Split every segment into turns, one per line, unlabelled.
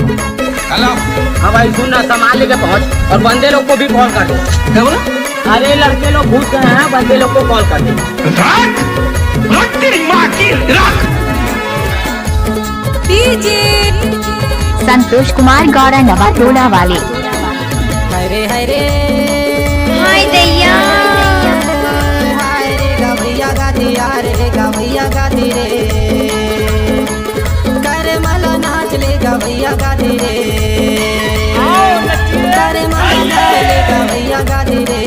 Hello.
हाँ भाई सुन ना, सामान लेके पहुँच और बंदे लोग को भी कॉल कर दे।
क्या बोला?
अरे लड़के लोग घुस गए हैं, बंदे लोग को कॉल कर दे।
रख तेरी माँ की रख।
संतोष कुमार गौरा नवा टोला वाले।
हरे हरे
हाय दैया,
हाय रे गा भैया गाती यार रे गा भैया गाती रे, करे मला नाच ले गा भैया गाती रे, करे मला नाच ले गा भैया गाती रे।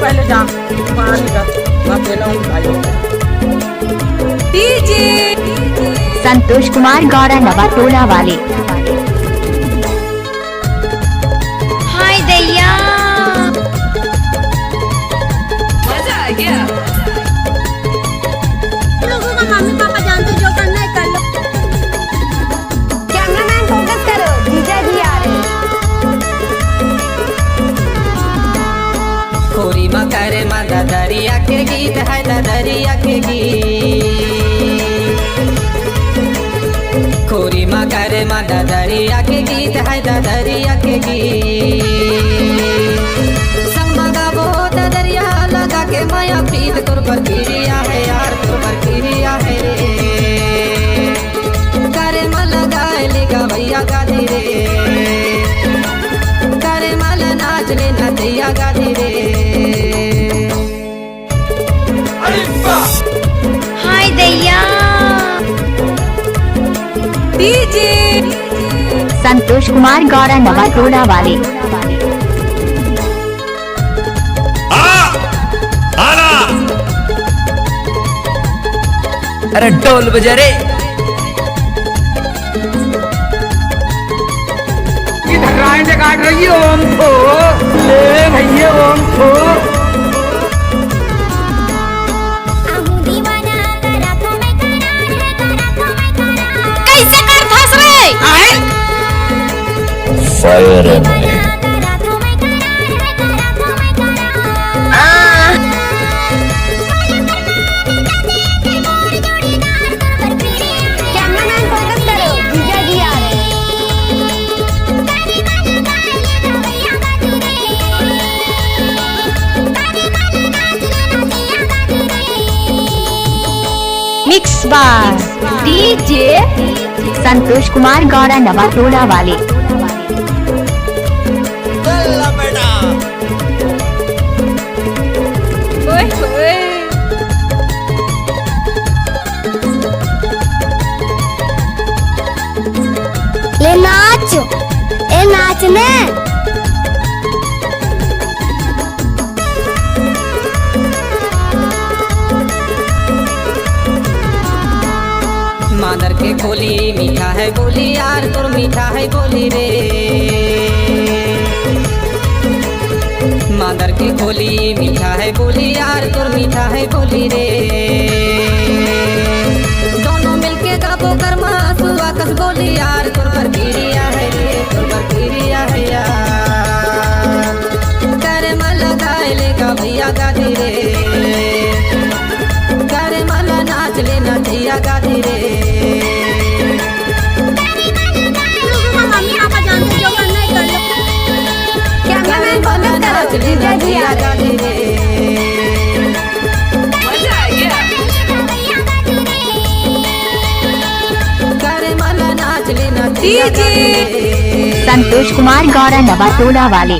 पहले जा पानी का मैं अकेला हूँ भाई।
संतोष कुमार गौरा नवा टोला वाले। हाय दैया,
मजा आ गया।
लोगों का मम्मी पापा जानते जो करना है कर लो। कैमरामैन फोकस करो, जीजा जी आ रहे हैं।
खोरी माँ करे माँ दादरिया के गीत है, दादरिया के गीत। खोरी माँ करे माँ दादरिया के गीत है, दादरिया के गीत। संग गाबो दादरिया लगा के माया प्रीत तोर पर गिरिया है यार, तोर पर गिरिया है रे। करे माँ लगाए लेगा भैया गाती रे, करे माला नाच ले नदिया गाती रे।
हाय दैया। संतोष कुमार गौरा नवा टोला वाले।
अरे ढोल बजा रे।
राइट काट रही हो हमको, ले भैया हमको।
कैसे कर फंस रहे?
फायर है मैं।
कैमरामैन फोकस करो, जीजा जी आ रहे हैं।
मिक्स बार डीजे संतोष कुमार गौरा नवा टोला वाले।
ले नाच, ए नाचने।
मादर के खोली मीठा है बोली यार, तोर मीठा है बोली रे। मादर के खोली मीठा है बोली यार, तोर मीठा है बोली रे। दोनों मिलके गाबो कर्मा सुआ कस बोली यार, तोर पर गिरिया है रे, तोर पर गिरिया है यार। करे मन लगाए लेगा भैया गाती रे, करे मला नाच ले नदिया गाती रे।
लोगों का मम्मी पापा जानते जो करना है कर लो। कैमरामैन फोकस करो, जीजा जी आ रहे हैं।
मजा आ गया।
करे मला नाच ले नदिया गाती रे।
संतोष कुमार गौरा नवा टोला वाले।